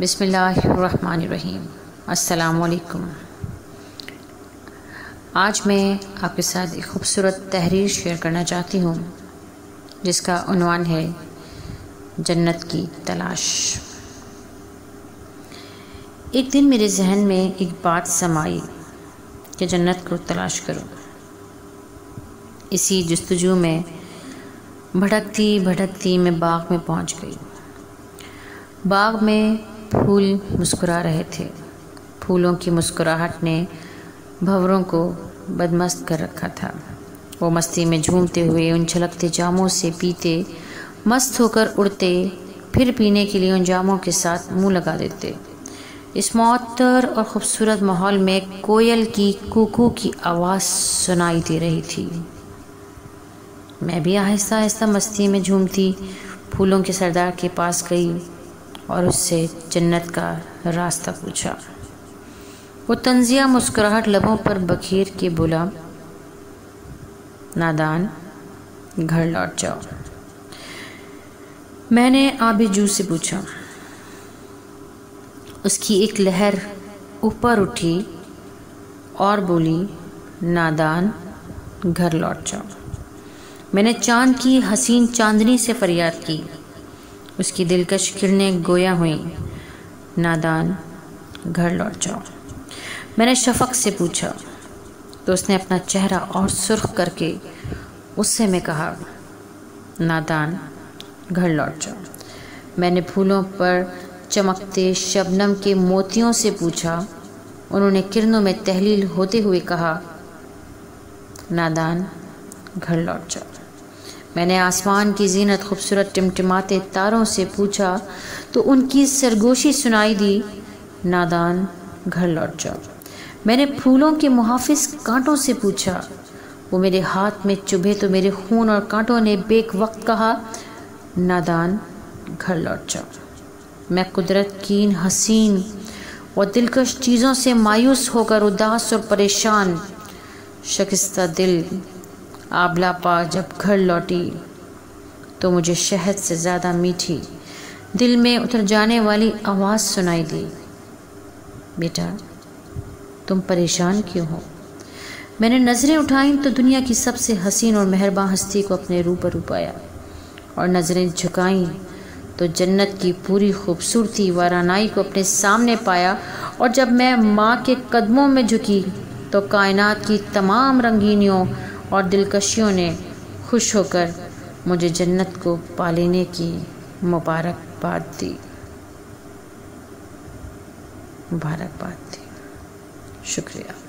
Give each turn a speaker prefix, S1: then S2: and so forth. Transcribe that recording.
S1: بسم اللہ الرحمن الرحیم۔ السلام علیکم۔ آج میں آپ کے ساتھ ایک خوبصورت تحریر شیئر کرنا چاہتی ہوں جس کا عنوان ہے جنت کی تلاش۔ ایک دن میرے ذہن میں ایک بات سمائی کہ جنت کو تلاش کرو۔ اسی جستجو میں بھٹکتی میں باغ میں پہنچ گئی۔ باغ میں پھول مسکرا رہے تھے۔ پھولوں کی مسکراہٹ نے بھنوروں کو بدمست کر رکھا تھا۔ وہ مستی میں جھومتے ہوئے ان چھلکتے جاموں سے پیتے، مست ہو کر اڑتے، پھر پینے کے لیے ان جاموں کے ساتھ منہ لگا دیتے۔ اس معطر اور خوبصورت ماحول میں کوئل کی کوکو کی آواز سنائی دے رہی تھی۔ میں بھی آہستہ آہستہ مستی میں جھومتی پھولوں کے سردار کے پاس گئی اور اس سے جنت کا راستہ پوچھا۔ وہ طنزیہ مسکراہٹ لبوں پر بکھیر کے بولا، نادان، گھر لوٹ جاؤ۔ میں نے آبی جو سے پوچھا۔ اس کی ایک لہر اوپر اٹھی اور بولی، نادان، گھر لوٹ جاؤ۔ میں نے چاند کی حسین چاندنی سے فریاد کی۔ اس کی دلکش کرنیں گویا ہوئیں، نادان، گھر لوٹ جاؤ۔ میں نے شفق سے پوچھا تو اس نے اپنا چہرہ اور سرخ کر کے اس سے میں کہا، نادان، گھر لوٹ جاؤ۔ میں نے پھولوں پر چمکتے شبنم کے موتیوں سے پوچھا۔ انہوں نے کرنوں میں تحلیل ہوتے ہوئے کہا، نادان، گھر لوٹ جاؤ۔ میں نے آسمان کی زینت خوبصورت ٹمٹماتے تاروں سے پوچھا تو ان کی سرگوشی سنائی دی، نادان، گھر لوٹ جاؤ۔ میں نے پھولوں کے محافظ کانٹوں سے پوچھا۔ وہ میرے ہاتھ میں چبھے تو میرے خون اور کانٹوں نے بیک وقت کہا، نادان، گھر لوٹ جاؤ۔ میں قدرت کی ان حسین اور دلکش چیزوں سے مایوس ہو کر اداس اور پریشان، شکستہ دل، آبلہ پا جب گھر لوٹی تو مجھے شہد سے زیادہ میٹھی دل میں اتر جانے والی آواز سنائی دی، بیٹا، تم پریشان کیوں ہو؟ میں نے نظریں اٹھائیں تو دنیا کی سب سے حسین اور مہربان ہستی کو اپنے روبرو پایا، اور نظریں جھکائیں تو جنت کی پوری خوبصورتی وارانائی کو اپنے سامنے پایا، اور جب میں ماں کے قدموں میں جھکی تو کائنات کی تمام رنگینیوں اور دلکشیوں نے خوش ہو کر مجھے جنت کو پا لینے کی مبارکباد دی۔ شکریہ۔